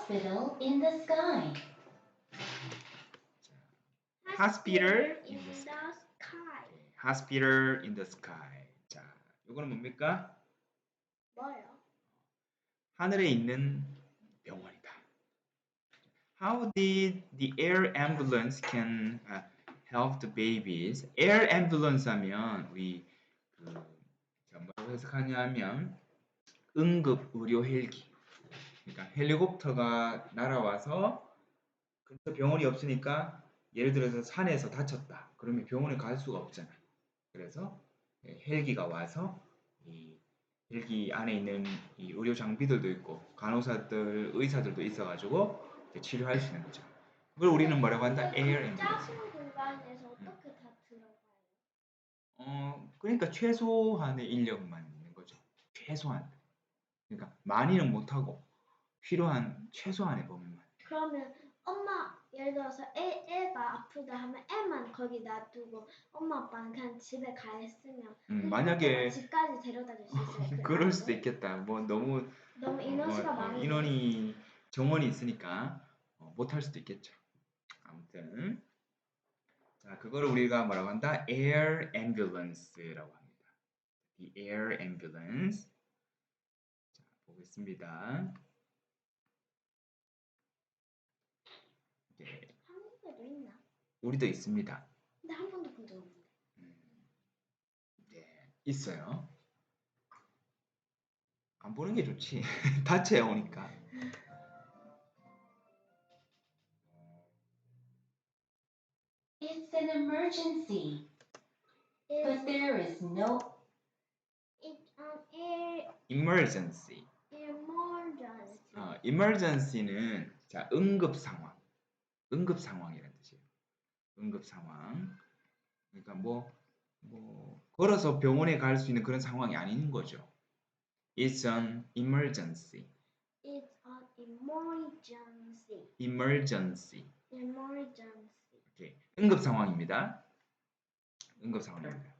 hospital in the sky. Hospital in the sky. Hospital in the sky. 자, 이거는 뭡니까? 뭐요? 하늘에 있는 병원이다. How did the air ambulance can help the babies? Air ambulance 하면 우리 뭐라고 해석하냐면 응급 의료 헬기. 그러니까 헬리콥터가 날아와서 근처 병원이 없으니까 예를 들어서 산에서 다쳤다. 그러면 병원에 갈 수가 없잖아. 그래서 헬기가 와서 이 헬기 안에 있는 이 의료 장비들도 있고 간호사들, 의사들도 있어가지고 치료할 수 있는 거죠. 그걸 우리는 뭐라고 한다? 에어 앰뷸런스. 작은 공간에서 어떻게 다 들어가요? 그러니까 최소한의 인력만 있는 거죠. 최소한. 그러니까 많이는 못하고 필요한 최소한의 범위만. 그러면 엄마 예를 들어서 애가 아프다 하면 애만 거기 놔두고 엄마 아빠는 그냥 집에 가 있으면 만약에 집까지 데려다 줄 수 있어요. 그럴 수도 있겠다. 뭐 너무 인원수가 많으면 인원이 정원이 있으니까 못할 수도 있겠죠. 아무튼 자 그거를 우리가 뭐라고 한다? Air ambulance라고 합니다. The air ambulance. 자 보겠습니다. 네. 한국에도 있나? 우리도 있습니다. 근데 한 번도 본 적 없는데. 네, 있어요. 안 보는 게 좋지. 다쳐야 오니까. It's an emergency, but there is no It's an emergency. emergency. emergency는 자 응급 상황. 응급 상황이라는 뜻이에요. 응급 상황. 그러니까 뭐 걸어서 병원에 갈 수 있는 그런 상황이 아닌 거죠. It's an emergency. It's an emergency. emergency. Emergency. 오케이. 응급 상황입니다. 응급 상황입니다.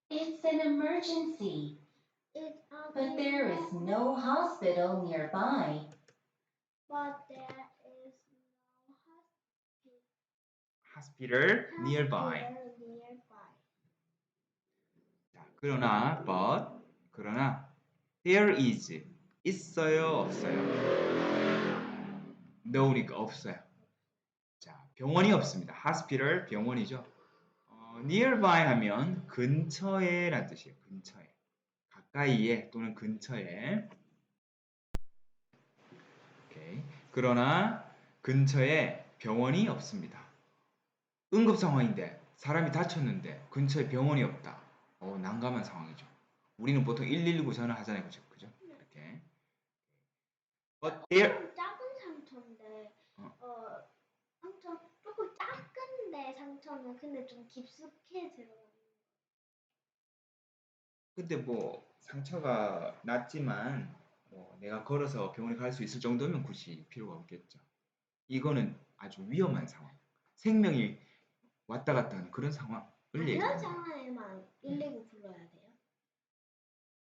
It's an emergency, It's an but there is no hospital nearby. But there is no hospital nearby. 자, 그러나 there is 있어요, 없어요? no니까 없어요. 자, 병원이 없습니다. hospital 병원이죠. nearby 하면 근처에란 뜻이에요. 근처에. 가까이에 또는 근처에. 오케이. 그러나 근처에 병원이 없습니다. 응급 상황인데 사람이 다쳤는데 근처에 병원이 없다. 난감한 상황이죠. 우리는 보통 119 전화하잖아요. 그죠? 이렇게. But there 작은 상처인데 상처 조금 작은데 상처는 근데 좀 깊숙이 들어가는. 근데 뭐 상처가 났지만 내가 걸어서 병원에 갈 수 있을 정도면 굳이 필요가 없겠죠. 이거는 아주 위험한 상황. 생명이 왔다 갔다 하는 그런 상황을 얘기합니다. 그런 상황에만 119 불러야 돼요?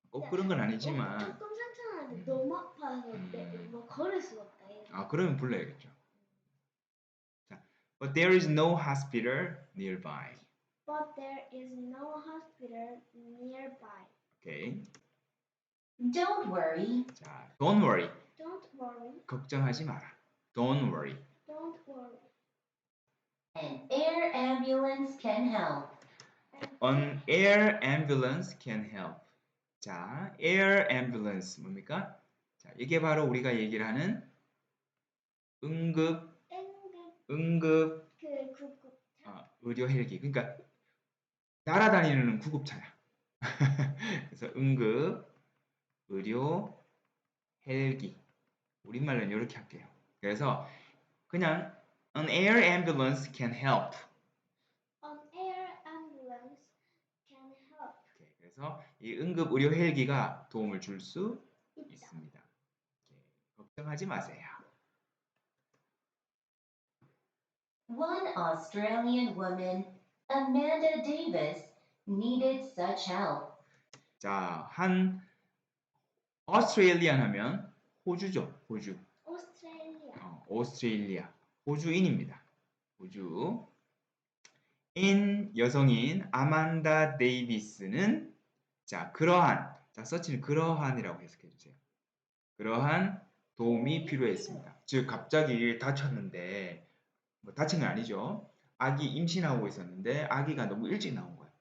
꼭 그런 건 아니지만 조금 상처나는데 너무 아파서 뭐 걸을 수가 없다. 그러면 불러야겠죠. 자, but there is no hospital nearby. But there is no hospital nearby. 오케이. Don't worry. 자, don't worry. Don't worry. 걱정하지 마라. Don't worry. Don't worry. An air ambulance can help. An air ambulance can help. 자, air ambulance 뭡니까? 자, 이게 바로 우리가 얘기를 하는 응급 구급차. 의료 헬기. 그러니까 날아다니는 구급차야. 그래서 응급 의료 헬기. 우리말로는 이렇게 할게요. 그래서 그냥 an air ambulance can help. An air ambulance can help. 오케이, 그래서 이 응급 의료 헬기가 도움을 줄 수 있습니다. 오케이, 걱정하지 마세요. One Australian woman, Amanda Davis, needed such help. 자, 한 Australian 하면 호주죠. 호주. 오스트레일리아, 호주인입니다. 호주. 인 여성인 아만다 데이비스는 자 서치는 그러한이라고 해석해 주세요. 그러한 도움이 필요했습니다. 즉 갑자기 다쳤는데 뭐 다친 건 아니죠. 아기 임신하고 있었는데 아기가 너무 일찍 나온 거예요.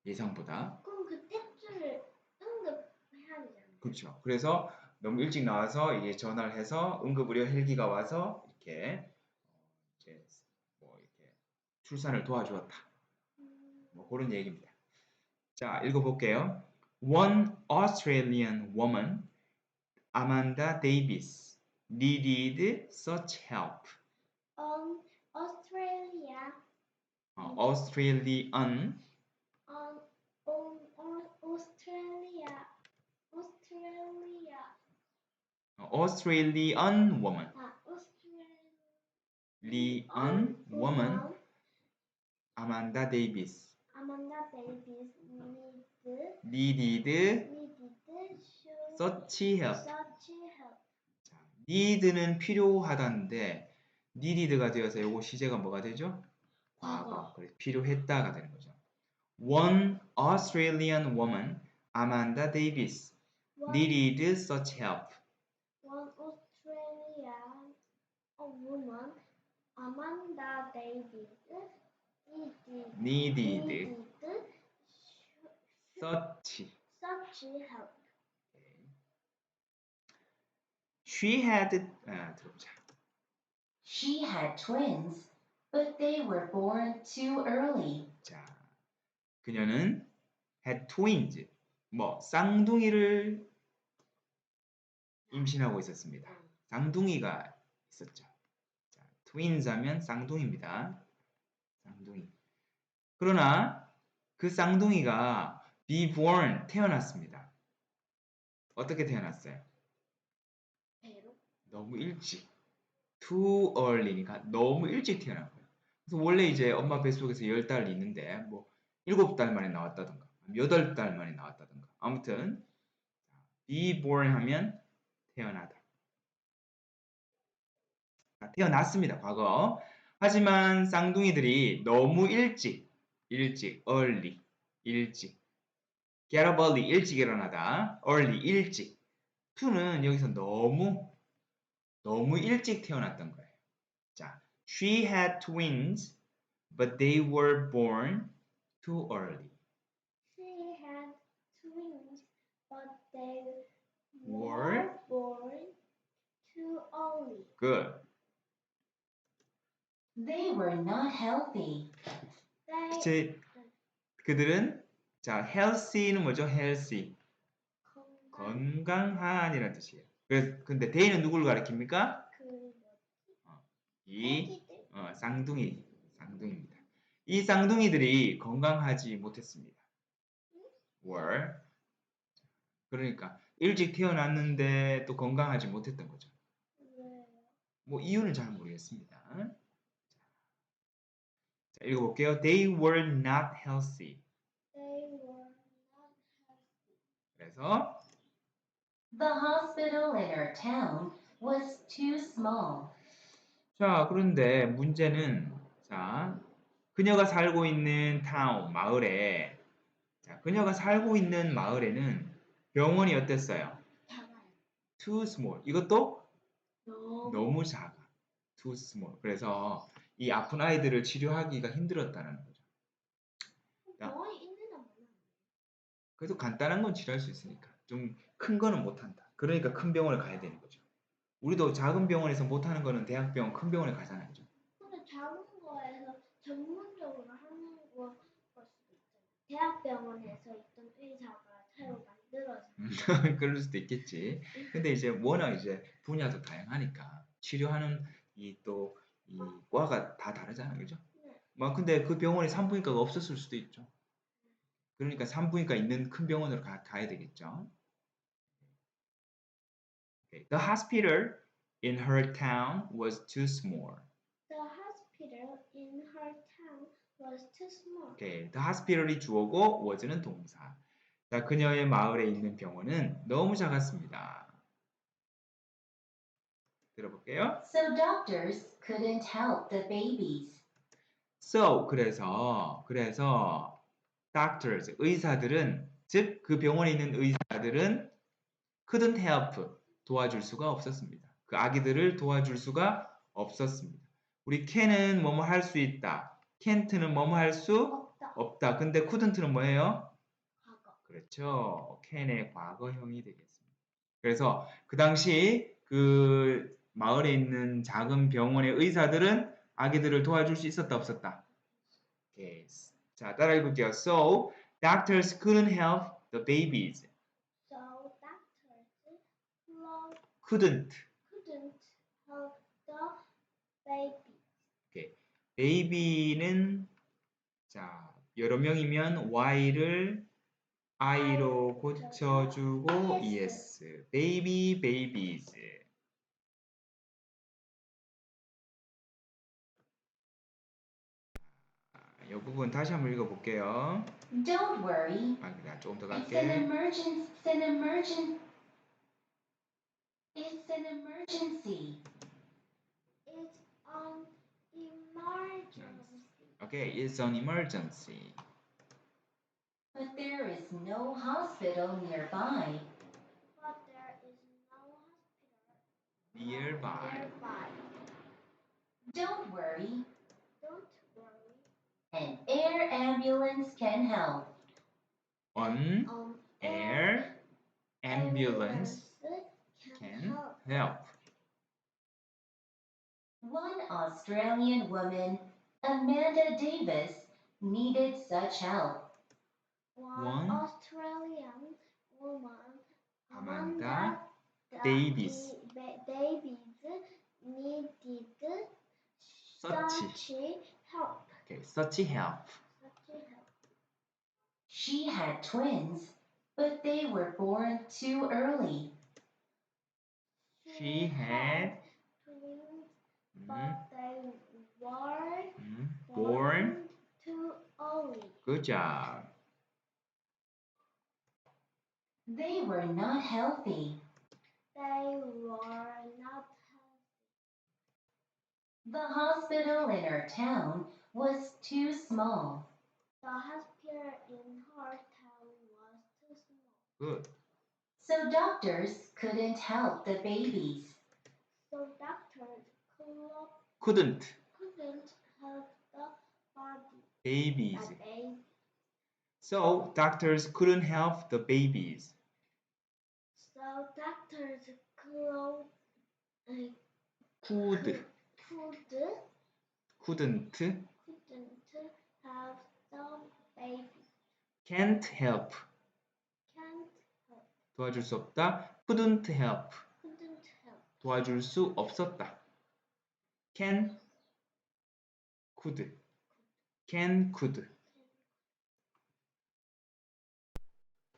예상보다. 그럼 그 탯줄을 응급해야 되잖아요. 그렇죠. 그래서 너무 일찍 나와서 이제 전화를 해서 응급의료 헬기가 와서 이렇게 이제 뭐 이렇게 출산을 도와주었다. 뭐 그런 얘기입니다. 자, 읽어볼게요. One Australian woman, Amanda Davis, needed such help. Australia Australian Australian woman, Australian woman, Amanda Davis, needed such help. 자, need는 필요하다인데 needed가 되어서 요거 시제가 뭐가 되죠? 과거. 그래서 필요했다가 되는 거죠. One Australian woman, Amanda Davis, needed such help. One Australian woman, Amanda Davis, needed such. help. She had 들어보자. She had twins, but they were born too early. 자, 그녀는 had twins, 뭐 쌍둥이를 임신하고 있었습니다. 쌍둥이가 있었죠. 자, twins 하면 쌍둥이입니다. 쌍둥이. 그러나 그 쌍둥이가 be born 태어났습니다. 어떻게 태어났어요? 배로? 너무 일찍. too early니까 너무 일찍 태어난 거예요. 그래서 원래 이제 엄마 뱃속에서 10달이 있는데 뭐 7달 만에 나왔다든가 8달 만에 나왔다든가 아무튼 be born 하면 태어나다. 태어났습니다. 과거. 하지만 쌍둥이들이 너무 일찍 early 일찍 get up early 일찍 일어나다 early 일찍 to는 여기서 너무 일찍 태어났던 거예요. 자, she had twins but they were born too early. She had twins, but they were born too early. good. They were not healthy. 그들은 자, healthy는 뭐죠? healthy. 건강한이라는 뜻이에요. 그래서 근데 they는 누구를 가리킵니까? 이 쌍둥이입니다. 이 쌍둥이들이 건강하지 못했습니다. were 그러니까 일찍 태어났는데 또 건강하지 못했던 거죠. 뭐 이유는 잘 모르겠습니다. 자, 읽어볼게요. They were not healthy. 그래서 The hospital in her town was too small. 자, 그런데 문제는 자, 그녀가 살고 있는 타운, 마을에 자, 그녀가 살고 있는 마을에는 병원이 어땠어요? Too small. 이것도 너무 작아. Too small. 그래서 이 아픈 아이들을 치료하기가 힘들었다는 거죠. 그래도 간단한 건 치료할 수 있으니까 좀 큰 거는 못한다. 그러니까 큰 병원을 가야 되는 거죠. 우리도 작은 병원에서 못하는 거는 대학병원, 큰 병원에 가잖아요. 근데 작은 거에서 전문적으로 하는 거 수도 있잖아요. 대학병원에서 있던 의사가 새로 만들어서. 그럴 수도 있겠지. 근데 이제 워낙 이제 분야도 다양하니까 치료하는 이 과가 다 다르잖아요. 그죠? 막 근데 그 병원에 산부인과가 없었을 수도 있죠. 그러니까 산부인과 있는 큰 병원으로 가야 되겠죠. Okay. The hospital in her town was too small. The hospital in her town was too small. Okay. The hospital이 주어고 was는 동사. 자, 그녀의 마을에 있는 병원은 너무 작았습니다. 들어볼게요. So doctors couldn't help the babies. So 그래서 doctors 의사들은 즉 그 병원에 있는 의사들은 couldn't help 도와줄 수가 없었습니다. 그 아기들을 도와줄 수가 없었습니다. 우리 can은 뭐뭐 할 수 있다. can't는 뭐뭐 할 수 없다. 없다. 근데 couldn't는 뭐예요? 과거. 그렇죠. can의 과거형이 되겠습니다. 그래서 그 당시 그 마을에 있는 작은 병원의 의사들은 아기들을 도와줄 수 있었다 없었다. 오케이. 자, 따라 읽을게요. So doctors couldn't help the babies. So doctors couldn't. couldn't help the baby. 오케이. baby는 자, 여러 명이면 y를 i로 고쳐주고 yes. baby babies. 이 부분 다시 한번 읽어볼게요. Don't worry. 아, 그래, 조금 더 It's an 갈게. emergency. It's an emergency. It's an emergency. Okay, it's an emergency. But there is no hospital nearby. But there is no hospital Nearby. nearby. Don't worry. Don't worry. An air ambulance can help. An An air ambulance can help. One Australian woman, Amanda Davis, needed such help. One Australian woman, Amanda Davis. Davis needed such help. okay, such help. Such help. She had twins, but they were born too early. She had twins, mm, but they were born. too early. Good job. They were not healthy. They were not healthy. The hospital in her town was too small. The hospital in her town was too small. Good. So doctors couldn't help the babies. So doctors Couldn't. couldn't help the Babies. baby. So doctors couldn't help the babies. So doctors Couldn't. couldn't help the baby. Can't help. Can't help. 도와줄 수 없다. Couldn't help. Couldn't help. 도와줄 수 없었다. Can, could. Can, could.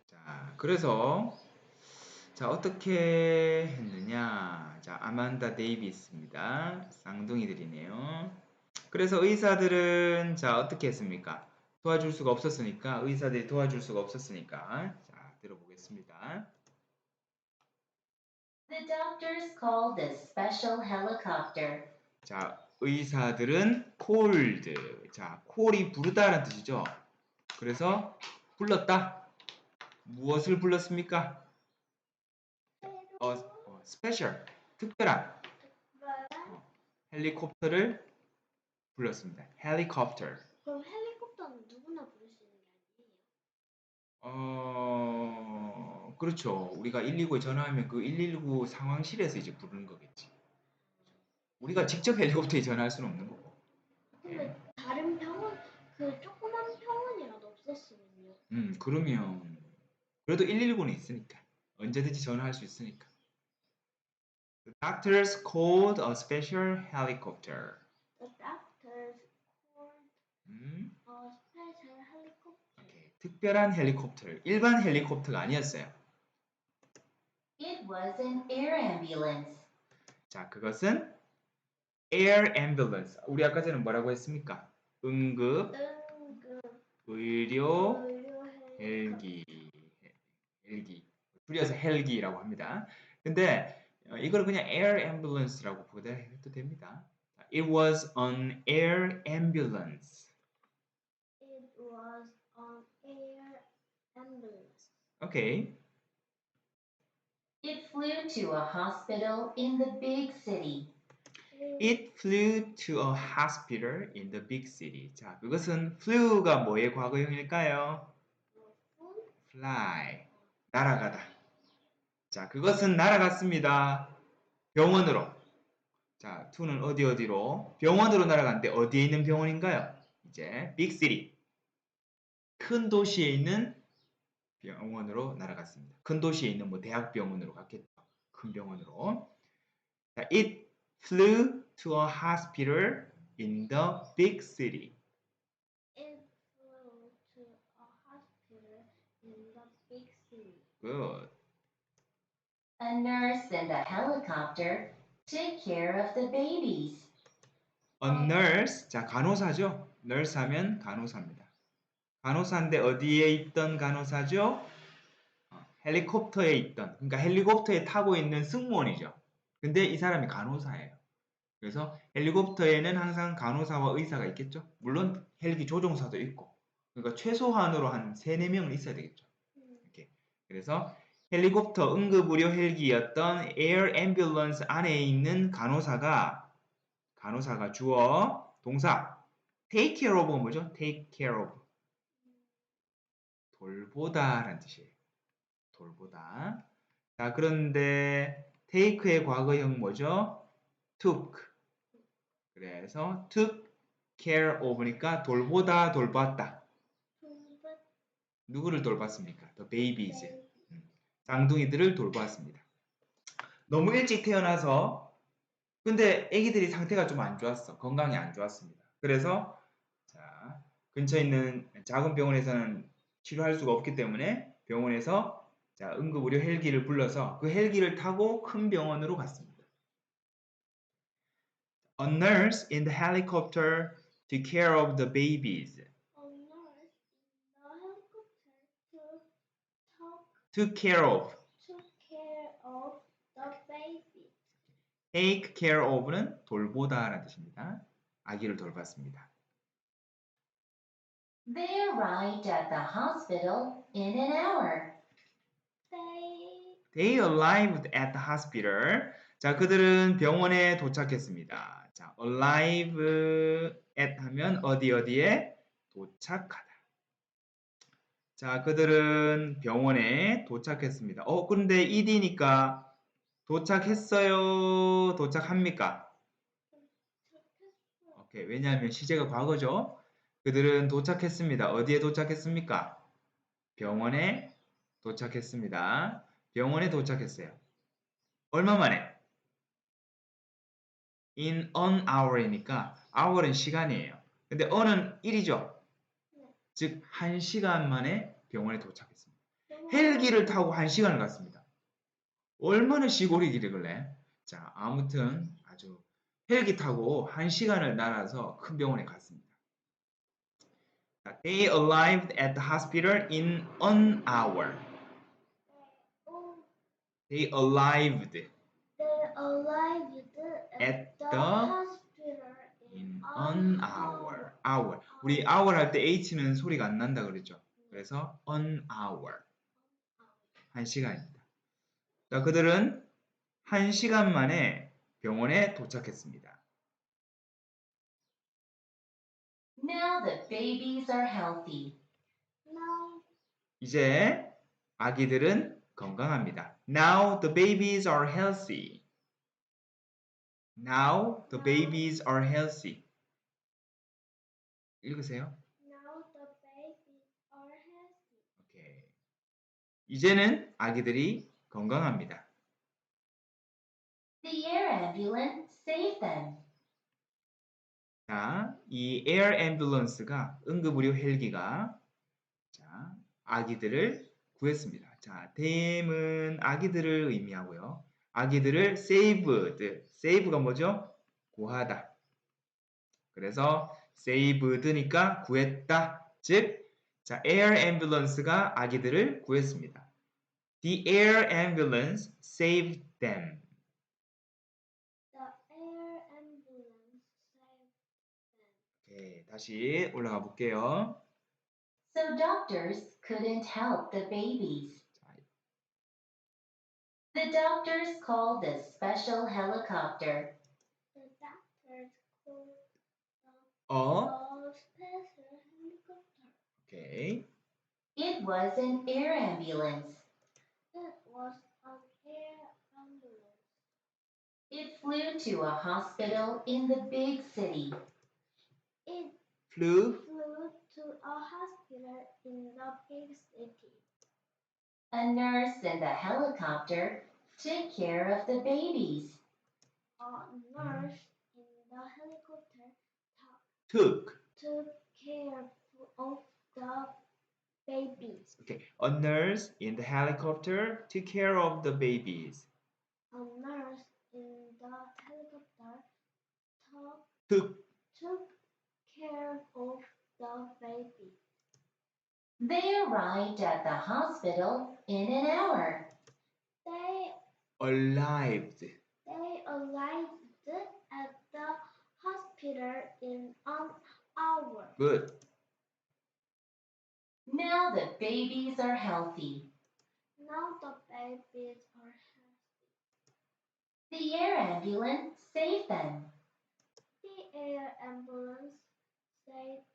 자, 그래서 자, 어떻게 했느냐? 자, 아만다 데이비스입니다. 쌍둥이들이네요. 그래서 의사들은 자, 어떻게 했습니까? 도와줄 수가 없었으니까 의사들이 도와줄 수가 없었으니까 자, 들어보겠습니다. The doctors called a special helicopter. 자, 의사들은 called. 자, call이 부르다라는 뜻이죠. 그래서 불렀다. 무엇을 불렀습니까? special. 특별한 헬리콥터를 불렀습니다. 헬리콥터. 그럼 헬리콥터는 누구나 부를 수 있는 게 아니에요? 그렇죠. 우리가 119에 전화하면 그 119 상황실에서 이제 부르는 거겠지. 우리가 직접 헬리콥터에 전화할 수는 없는 거고. 근데 다른 병원 그 조그만 병원이라도 없었으면요. 그러면 그래도 119는 있으니까 언제든지 전화할 수 있으니까. The doctors called a special helicopter. The doctors called a special helicopter. 오케이. 특별한 헬리콥터. 일반 헬리콥터가 아니었어요. It was an air ambulance. 자, 그것은 air ambulance. 우리 아까 전에 뭐라고 했습니까? 응급 의료 헬기. 줄여서 헬기라고 합니다. 근데 이걸 그냥 air ambulance라고 보대도 됩니다. It was an air ambulance. It was an air ambulance. 오케이. It flew to a hospital in the big city. It flew to a hospital in the big city. 자, 그것은 flew가 뭐의 과거형일까요? fly. 날아가다. 자, 그것은 날아갔습니다. 병원으로. 자, to는 어디로? 병원으로 날아갔는데 어디에 있는 병원인가요? 이제 big city. 큰 도시에 있는 병원으로 날아갔습니다. 큰 도시에 있는 뭐 대학병원으로 갔겠죠. 큰 병원으로. 자, it flew to a hospital in the big city. It flew to a hospital in the big city. Good. A nurse in the helicopter took care of the babies. A nurse, 자 간호사죠. nurse 하면 간호사입니다. 간호사인데 어디에 있던 간호사죠? 헬리콥터에 있던, 그러니까 헬리콥터에 타고 있는 승무원이죠. 근데 이 사람이 간호사예요. 그래서 헬리콥터에는 항상 간호사와 의사가 있겠죠. 물론 헬기 조종사도 있고, 그러니까 최소한으로 한 3, 4명은 있어야 되겠죠. 이렇게. 그래서 헬리콥터 응급의료 헬기였던 에어 앰뷸런스 안에 있는 간호사가 주어 동사 take care of가 뭐죠? take care of. 돌보다라는 뜻이에요. 돌보다. 자, 그런데 take의 과거형 뭐죠? took. 그래서 took care of니까 돌보다, 돌봤다. 누구를 돌봤습니까? The babies. 쌍둥이들을 돌보았습니다. 너무 일찍 태어나서 근데 아기들이 상태가 좀 안 좋았어. 건강이 안 좋았습니다. 그래서 자, 근처에 있는 작은 병원에서는 치료할 수가 없기 때문에 병원에서 자, 응급의료 헬기를 불러서 그 헬기를 타고 큰 병원으로 갔습니다. A nurse in the helicopter took care of the babies. A nurse in the helicopter Took care of. took care of the baby. Take care of는 돌보다라는 뜻입니다. 아기를 돌봤습니다. They arrived at the hospital in an hour. They arrived at the hospital. 자, 그들은 병원에 도착했습니다. 자, arrive at 하면 어디에 도착하다. 자, 그들은 병원에 도착했습니다. 그런데 ed니까 도착했어요? 도착합니까? 오케이, 왜냐하면 시제가 과거죠. 그들은 도착했습니다. 어디에 도착했습니까? 병원에 도착했습니다. 병원에 도착했어요. 얼마 만에? In an hour이니까 hour은 시간이에요. 근데 on은 1이죠. 즉 1시간 만에 병원에 도착했습니다. 헬기를 타고 1시간을 갔습니다. 얼마나 시골이 길이길래? 자, 아무튼 아주 헬기 타고 1시간을 날아서 큰 병원에 갔습니다. They arrived at the hospital in an hour. They arrived at the hospital in an hour. hour. 우리 hour 할 때 h는 소리가 안 난다 그랬죠. 그래서 an hour. 1시간입니다. 자, 그들은 1시간 만에 병원에 도착했습니다. Now the babies are healthy. Now 이제 아기들은 건강합니다. Now the babies are healthy. Now the babies are healthy. 읽으세요. Now the babies are healthy. 오케이. 이제는 아기들이 건강합니다. The air ambulance saved them. 자, 이 에어 앰뷸런스가 응급의료 헬기가 자, 아기들을 구했습니다. 자, them은 아기들을 의미하고요. 아기들을 saved. save가 뭐죠? 구하다. 그래서 saved니까 구했다. 즉, 자, air ambulance가 아기들을 구했습니다. The air ambulance saved them. 네, 다시 올라가 볼게요. So doctors couldn't help the babies. 자, The doctors called a special helicopter. The doctors called 어, a special helicopter. 오케이. It was an air ambulance. It was an air ambulance. It flew to a hospital in the big city. It flew flew to a hospital in the big city. A nurse in the helicopter took care of the babies. A nurse in the helicopter took. took care of the babies. Okay. A nurse in the helicopter took care of the babies. A nurse in the helicopter took took care of the babies. They arrived at the hospital in an hour. They arrived. arrived at the hospital in an hour. Good. Now the babies are healthy. Now the babies are healthy. The air ambulance saved them. The air ambulance saved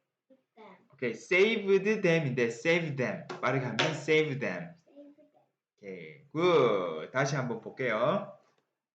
them. Okay, saved them인데 save them. 빠르게 하면 save them. Saved them. 오케이, 굿. 다시 한번 볼게요.